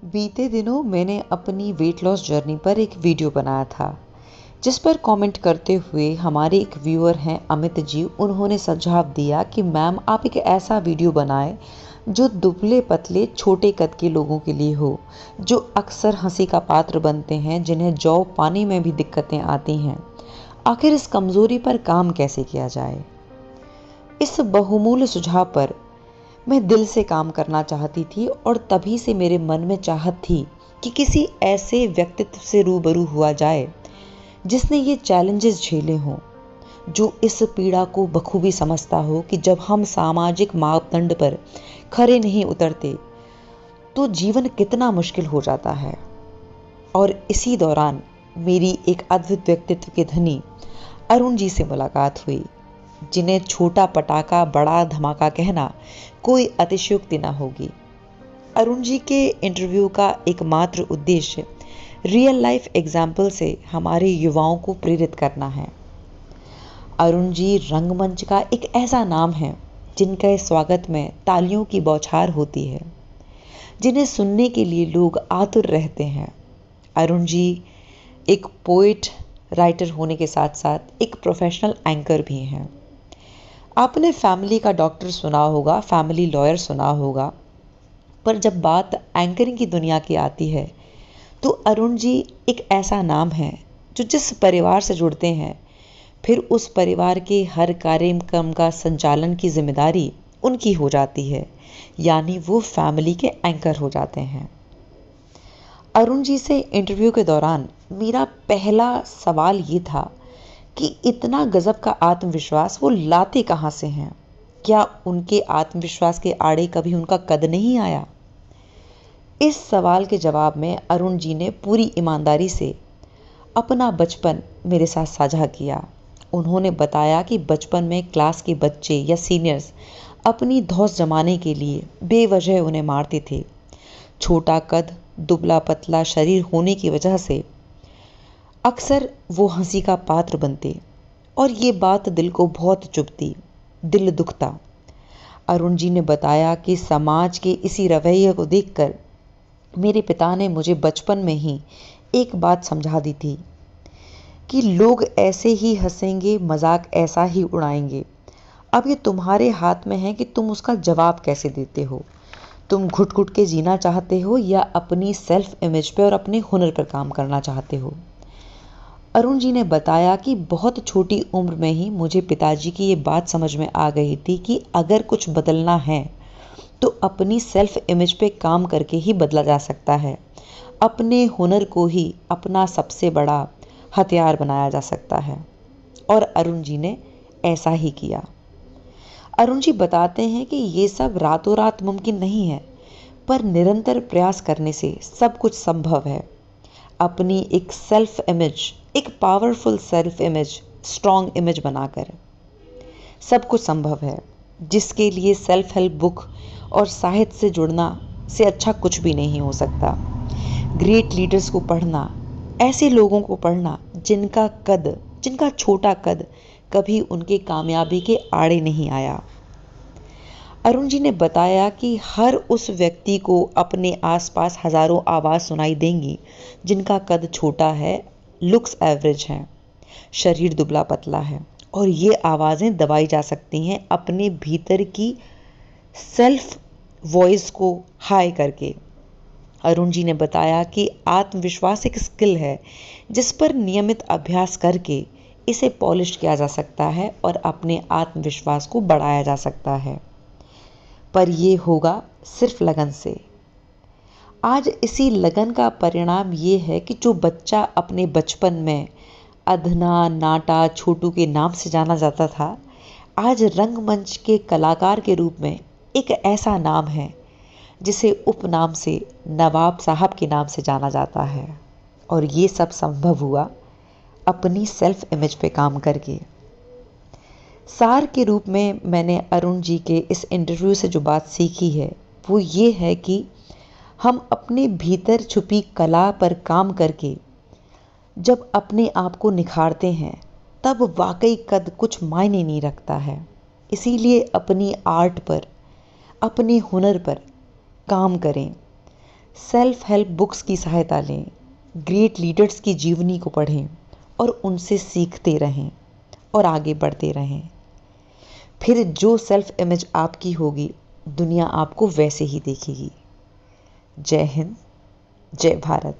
बीते दिनों मैंने अपनी वेट लॉस जर्नी पर एक वीडियो बनाया था जिस पर कमेंट करते हुए हमारे एक व्यूअर हैं अमित जी। उन्होंने सुझाव दिया कि मैम आप एक ऐसा वीडियो बनाएं जो दुबले पतले छोटे कद के लोगों के लिए हो, जो अक्सर हंसी का पात्र बनते हैं, जिन्हें जौ पाने में भी दिक्कतें आती हैं। आखिर इस कमज़ोरी पर काम कैसे किया जाए? इस बहुमूल्य सुझाव पर मैं दिल से काम करना चाहती थी और तभी से मेरे मन में चाहत थी कि किसी ऐसे व्यक्तित्व से रूबरू हुआ जाए जिसने ये चैलेंजेस झेले हों, जो इस पीड़ा को बखूबी समझता हो कि जब हम सामाजिक मापदंड पर खरे नहीं उतरते तो जीवन कितना मुश्किल हो जाता है। और इसी दौरान मेरी एक अद्भुत व्यक्तित्व के धनी अरुण जी से मुलाकात हुई, जिन्हें छोटा पटाखा बड़ा धमाका कहना कोई अतिशयोक्ति न होगी। अरुण जी के इंटरव्यू का एकमात्र उद्देश्य रियल लाइफ एग्जाम्पल से हमारे युवाओं को प्रेरित करना है। अरुण जी रंगमंच का एक ऐसा नाम है जिनके स्वागत में तालियों की बौछार होती है, जिन्हें सुनने के लिए लोग आतुर रहते हैं। अरुण जी एक पोएट राइटर होने के साथ साथ एक प्रोफेशनल एंकर भी हैं। आपने फैमिली का डॉक्टर सुना होगा, फैमिली लॉयर सुना होगा, पर जब बात एंकरिंग की दुनिया की आती है तो अरुण जी एक ऐसा नाम है जो जिस परिवार से जुड़ते हैं फिर उस परिवार के हर कार्यक्रम का संचालन की जिम्मेदारी उनकी हो जाती है, यानी वो फैमिली के एंकर हो जाते हैं। अरुण जी से इंटरव्यू के दौरान मेरा पहला सवाल ये था कि इतना गजब का आत्मविश्वास वो लाते कहाँ से हैं? क्या उनके आत्मविश्वास के आड़े कभी उनका कद नहीं आया? इस सवाल के जवाब में अरुण जी ने पूरी ईमानदारी से अपना बचपन मेरे साथ साझा किया। उन्होंने बताया कि बचपन में क्लास के बच्चे या सीनियर्स अपनी धौंस जमाने के लिए बेवजह उन्हें मारते थे। छोटा कद, दुबला पतला शरीर होने की वजह से अक्सर वो हंसी का पात्र बनते और ये बात दिल को बहुत चुभती, दिल दुखता। अरुण जी ने बताया कि समाज के इसी रवैये को देखकर मेरे पिता ने मुझे बचपन में ही एक बात समझा दी थी कि लोग ऐसे ही हंसेंगे, मजाक ऐसा ही उड़ाएंगे। अब ये तुम्हारे हाथ में है कि तुम उसका जवाब कैसे देते हो। तुम घुट घुट के जीना चाहते हो या अपनी सेल्फ इमेज पे और अपने हुनर पर काम करना चाहते हो। अरुण जी ने बताया कि बहुत छोटी उम्र में ही मुझे पिताजी की ये बात समझ में आ गई थी कि अगर कुछ बदलना है तो अपनी सेल्फ इमेज पे काम करके ही बदला जा सकता है। अपने हुनर को ही अपना सबसे बड़ा हथियार बनाया जा सकता है और अरुण जी ने ऐसा ही किया। अरुण जी बताते हैं कि ये सब रातों रात मुमकिन नहीं है, पर निरंतर प्रयास करने से सब कुछ संभव है। अपनी एक सेल्फ इमेज, एक powerful self image, strong image बनाकर सब कुछ संभव है, जिसके लिए सेल्फ हेल्प बुक और साहित्य से जुड़ना से अच्छा कुछ भी नहीं हो सकता। ग्रेट लीडर्स को पढ़ना, ऐसे लोगों को पढ़ना जिनका छोटा कद कभी उनके कामयाबी के आड़े नहीं आया। अरुण जी ने बताया कि हर उस व्यक्ति को अपने आसपास हजारों आवाज़ सुनाई देंगी जिनका कद छोटा है, लुक्स एवरेज हैं, शरीर दुबला पतला है, और ये आवाज़ें दबाई जा सकती हैं अपने भीतर की सेल्फ वॉइस को हाई करके। अरुण जी ने बताया कि आत्मविश्वास एक स्किल है जिस पर नियमित अभ्यास करके इसे पॉलिश किया जा सकता है और अपने आत्मविश्वास को बढ़ाया जा सकता है, पर ये होगा सिर्फ लगन से। आज इसी लगन का परिणाम ये है कि जो बच्चा अपने बचपन में अधना, नाटा, छोटू के नाम से जाना जाता था, आज रंगमंच के कलाकार के रूप में एक ऐसा नाम है जिसे उपनाम से नवाब साहब के नाम से जाना जाता है। और ये सब संभव हुआ अपनी सेल्फ इमेज पे काम करके। सार के रूप में मैंने अरुण जी के इस इंटरव्यू से जो बात सीखी है वो ये है कि हम अपने भीतर छुपी कला पर काम करके जब अपने आप को निखारते हैं तब वाकई कद कुछ मायने नहीं रखता है। इसीलिए अपनी आर्ट पर, अपने हुनर पर काम करें। सेल्फ हेल्प बुक्स की सहायता लें, ग्रेट लीडर्स की जीवनी को पढ़ें और उनसे सीखते रहें और आगे बढ़ते रहें। फिर जो सेल्फ इमेज आपकी होगी, दुनिया आपको वैसे ही देखेगी। जय हिंद, जय भारत।